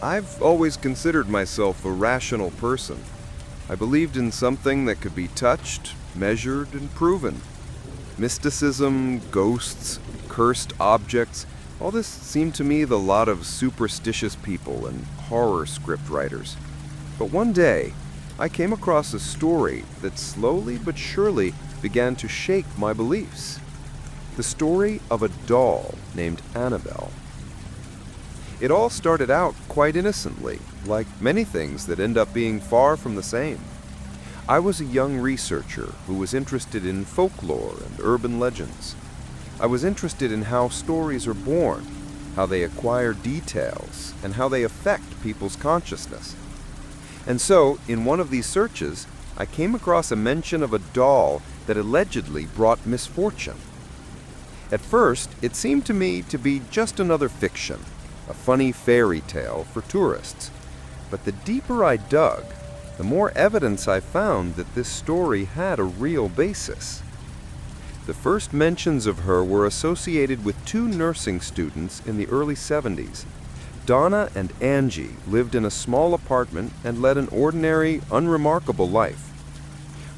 I've always considered myself a rational person. I believed in something that could be touched, measured, and proven. Mysticism, ghosts, cursed objects, all this seemed to me the lot of superstitious people and horror script writers. But one day, I came across a story that slowly but surely began to shake my beliefs. The story of a doll named Annabelle. It all started out quite innocently, like many things that end up being far from the same. I was a young researcher who was interested in folklore and urban legends. I was interested in how stories are born, how they acquire details, and how they affect people's consciousness. And so, in one of these searches, I came across a mention of a doll that allegedly brought misfortune. At first, it seemed to me to be just another fiction, a funny fairy tale for tourists. But the deeper I dug, the more evidence I found that this story had a real basis. The first mentions of her were associated with two nursing students in the early 70s. Donna and Angie lived in a small apartment and led an ordinary, unremarkable life.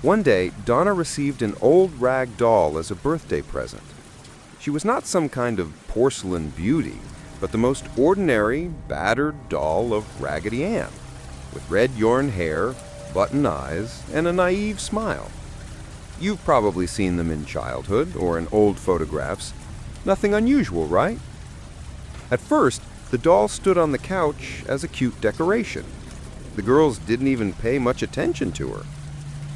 One day, Donna received an old rag doll as a birthday present. She was not some kind of porcelain beauty, but the most ordinary, battered doll of Raggedy Ann, with red yarn hair, button eyes, and a naive smile. You've probably seen them in childhood or in old photographs. Nothing unusual, right? At first, the doll stood on the couch as a cute decoration. The girls didn't even pay much attention to her.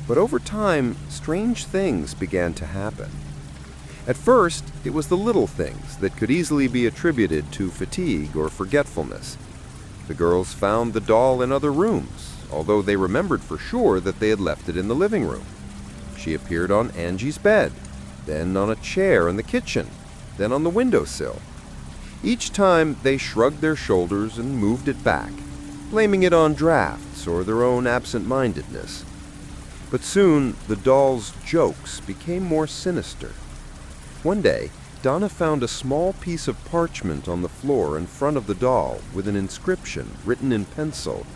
But over time, strange things began to happen. At first, it was the little things that could easily be attributed to fatigue or forgetfulness. The girls found the doll in other rooms, although they remembered for sure that they had left it in the living room. She appeared on Angie's bed, then on a chair in the kitchen, then on the windowsill. Each time, they shrugged their shoulders and moved it back, blaming it on drafts or their own absent-mindedness. But soon, the doll's jokes became more sinister. One day, Donna found a small piece of parchment on the floor in front of the doll with an inscription written in pencil,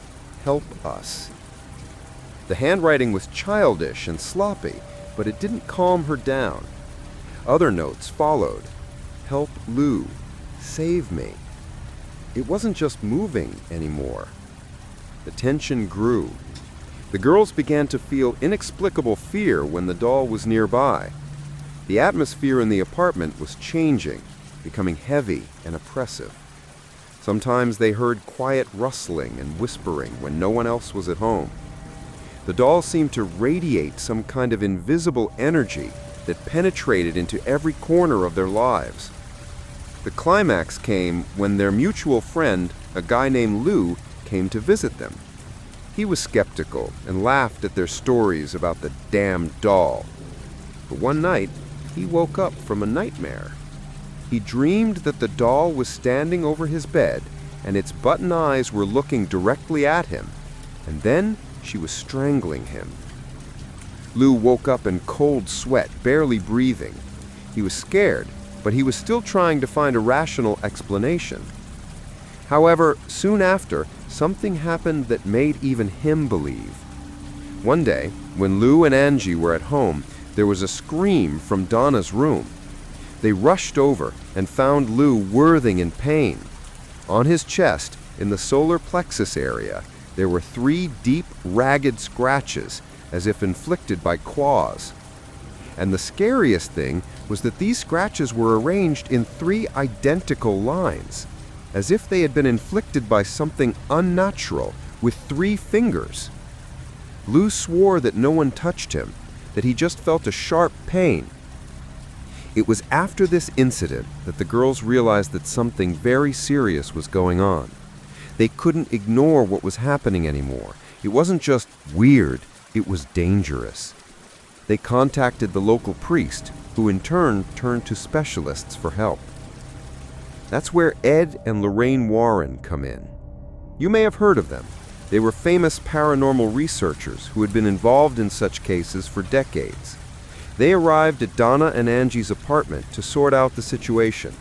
"Help us." The handwriting was childish and sloppy, but it didn't calm her down. Other notes followed. "Help Lou. Save me." It wasn't just moving anymore. The tension grew. The girls began to feel inexplicable fear when the doll was nearby. The atmosphere in the apartment was changing, becoming heavy and oppressive. Sometimes they heard quiet rustling and whispering when no one else was at home. The doll seemed to radiate some kind of invisible energy that penetrated into every corner of their lives. The climax came when their mutual friend, a guy named Lou, came to visit them. He was skeptical and laughed at their stories about the damned doll. But one night, he woke up from a nightmare. He dreamed that the doll was standing over his bed and its button eyes were looking directly at him, and then she was strangling him. Lou woke up in cold sweat, barely breathing. He was scared, but he was still trying to find a rational explanation. However, soon after, something happened that made even him believe. One day, when Lou and Angie were at home, there was a scream from Donna's room. They rushed over and found Lou writhing in pain. On his chest, in the solar plexus area, there were 3 deep, ragged scratches, as if inflicted by claws. And the scariest thing was that these scratches were arranged in 3 identical lines, as if they had been inflicted by something unnatural, with 3 fingers. Lou swore that no one touched him, that he just felt a sharp pain. It was after this incident that the girls realized that something very serious was going on. They couldn't ignore what was happening anymore. It wasn't just weird, it was dangerous. They contacted the local priest, who in turn turned to specialists for help. That's where Ed and Lorraine Warren come in. You may have heard of them. They were famous paranormal researchers who had been involved in such cases for decades. They arrived at Donna and Angie's apartment to sort out the situation.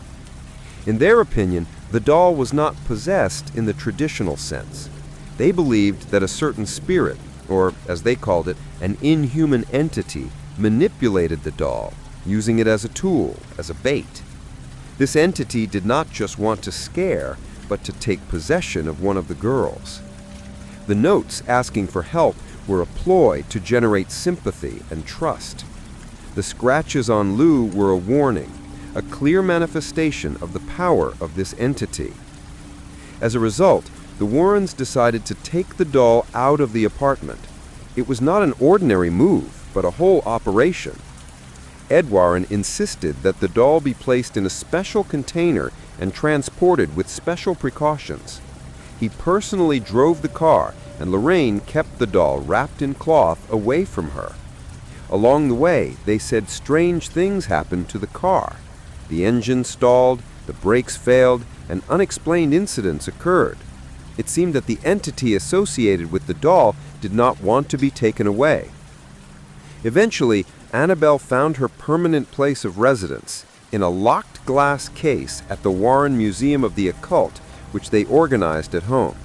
In their opinion, The doll was not possessed in the traditional sense. They believed that a certain spirit, or as they called it, an inhuman entity, manipulated the doll, using it as a tool, as a bait. This entity did not just want to scare, but to take possession of one of the girls. The notes asking for help were a ploy to generate sympathy and trust. The scratches on Lou were a warning, a clear manifestation of the power of this entity. As a result, the Warrens decided to take the doll out of the apartment. It was not an ordinary move, but a whole operation. Ed Warren insisted that the doll be placed in a special container and transported with special precautions. He personally drove the car, and Lorraine kept the doll wrapped in cloth away from her. Along the way, they said strange things happened to the car. The engine stalled, the brakes failed, and unexplained incidents occurred. It seemed that the entity associated with the doll did not want to be taken away. Eventually, Annabelle found her permanent place of residence in a locked glass case at the Warren Museum of the Occult, which they organized at home.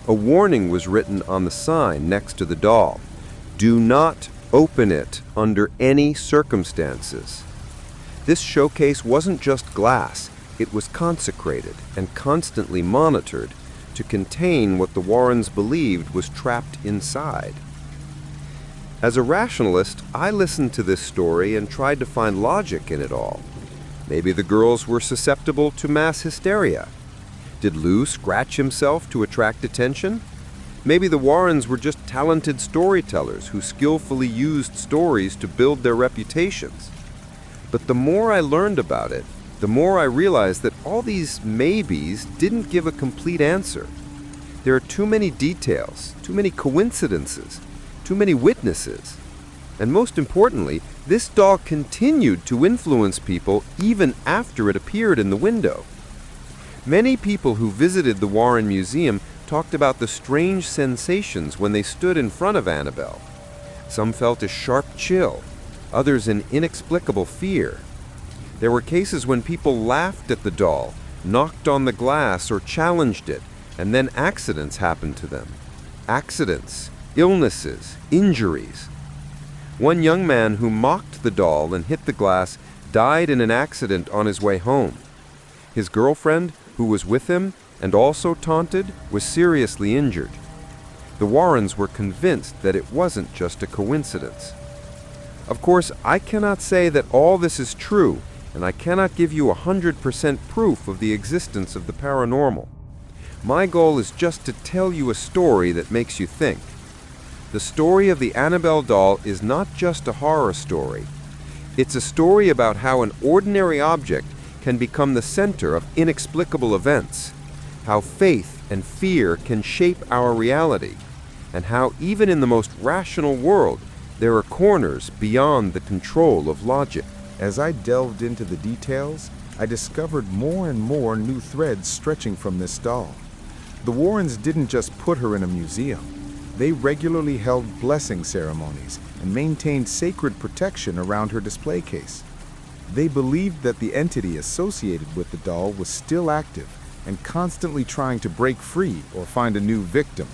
A warning was written on the sign next to the doll. "Do not open it under any circumstances." This showcase wasn't just glass, it was consecrated and constantly monitored to contain what the Warrens believed was trapped inside. As a rationalist, I listened to this story and tried to find logic in it all. Maybe the girls were susceptible to mass hysteria. Did Lou scratch himself to attract attention? Maybe the Warrens were just talented storytellers who skillfully used stories to build their reputations. But the more I learned about it, the more I realized that all these maybes didn't give a complete answer. There are too many details, too many coincidences, too many witnesses. And most importantly, this doll continued to influence people even after it appeared in the window. Many people who visited the Warren Museum talked about the strange sensations when they stood in front of Annabelle. Some felt a sharp chill, others an inexplicable fear. There were cases when people laughed at the doll, knocked on the glass, or challenged it, and then accidents happened to them. Accidents, illnesses, injuries. One young man who mocked the doll and hit the glass died in an accident on his way home. His girlfriend, who was with him and also taunted, was seriously injured. The Warrens were convinced that it wasn't just a coincidence. Of course, I cannot say that all this is true, and I cannot give you 100% proof of the existence of the paranormal. My goal is just to tell you a story that makes you think. The story of the Annabelle doll is not just a horror story. It's a story about how an ordinary object can become the center of inexplicable events, how faith and fear can shape our reality, and how even in the most rational world, there are corners beyond the control of logic. As I delved into the details, I discovered more and more new threads stretching from this doll. The Warrens didn't just put her in a museum. They regularly held blessing ceremonies and maintained sacred protection around her display case. They believed that the entity associated with the doll was still active and constantly trying to break free or find a new victim.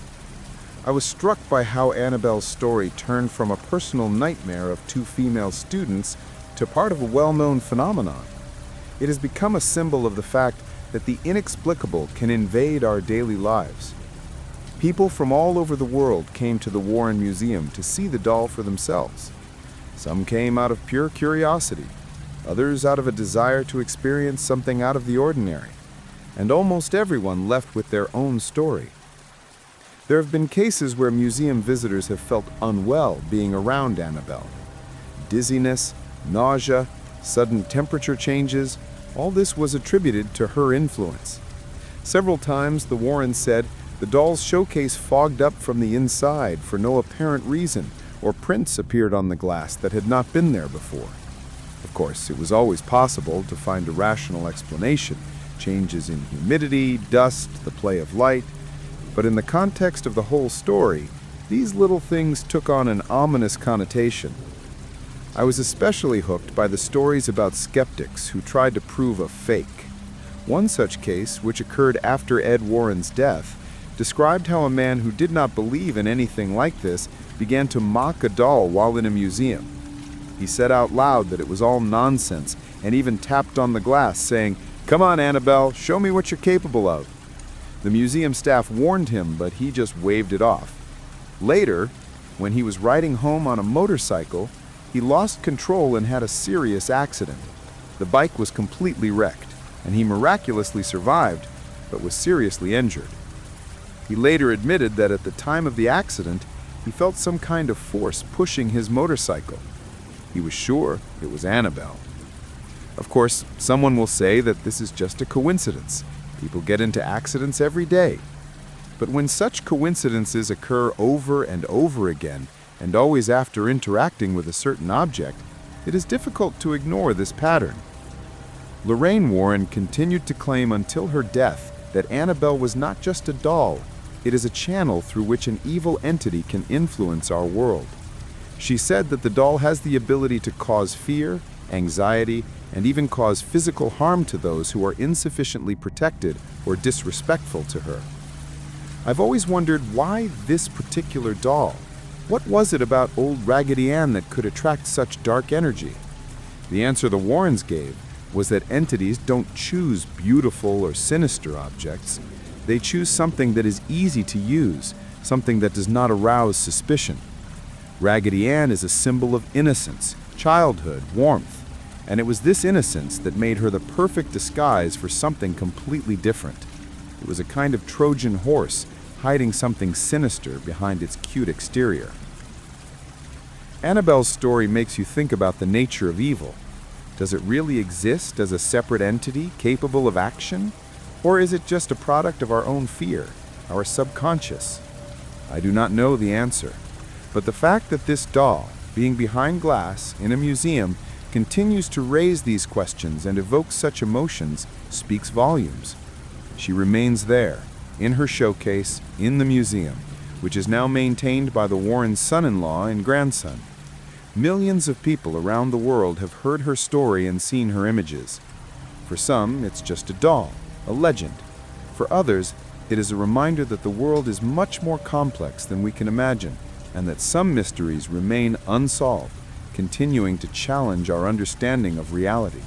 I was struck by how Annabelle's story turned from a personal nightmare of two female students to part of a well-known phenomenon. It has become a symbol of the fact that the inexplicable can invade our daily lives. People from all over the world came to the Warren Museum to see the doll for themselves. Some came out of pure curiosity, others out of a desire to experience something out of the ordinary, and almost everyone left with their own story. There have been cases where museum visitors have felt unwell being around Annabelle. Dizziness, nausea, sudden temperature changes, all this was attributed to her influence. Several times, the Warrens said, the doll's showcase fogged up from the inside for no apparent reason, or prints appeared on the glass that had not been there before. Of course, it was always possible to find a rational explanation, changes in humidity, dust, the play of light. But in the context of the whole story, these little things took on an ominous connotation. I was especially hooked by the stories about skeptics who tried to prove a fake. One such case, which occurred after Ed Warren's death, described how a man who did not believe in anything like this began to mock a doll while in a museum. He said out loud that it was all nonsense and even tapped on the glass, saying, "Come on, Annabelle, show me what you're capable of." The museum staff warned him, but he just waved it off. Later, when he was riding home on a motorcycle, he lost control and had a serious accident. The bike was completely wrecked, and he miraculously survived, but was seriously injured. He later admitted that at the time of the accident, he felt some kind of force pushing his motorcycle. He was sure it was Annabelle. Of course, someone will say that this is just a coincidence. People get into accidents every day. But when such coincidences occur over and over again, and always after interacting with a certain object, it is difficult to ignore this pattern. Lorraine Warren continued to claim until her death that Annabelle was not just a doll, it is a channel through which an evil entity can influence our world. She said that the doll has the ability to cause fear, anxiety, and even cause physical harm to those who are insufficiently protected or disrespectful to her. I've always wondered why this particular doll. What was it about old Raggedy Ann that could attract such dark energy? The answer the Warrens gave was that entities don't choose beautiful or sinister objects. They choose something that is easy to use, something that does not arouse suspicion. Raggedy Ann is a symbol of innocence, childhood, warmth, and it was this innocence that made her the perfect disguise for something completely different. It was a kind of Trojan horse, hiding something sinister behind its cute exterior. Annabelle's story makes you think about the nature of evil. Does it really exist as a separate entity capable of action? Or is it just a product of our own fear, our subconscious? I do not know the answer, but the fact that this doll, being behind glass in a museum, continues to raise these questions and evoke such emotions speaks volumes. She remains there, in her showcase, in the museum, which is now maintained by the Warrens' son-in-law and grandson. Millions of people around the world have heard her story and seen her images. For some, it's just a doll, a legend. For others, it is a reminder that the world is much more complex than we can imagine, and that some mysteries remain unsolved, continuing to challenge our understanding of reality.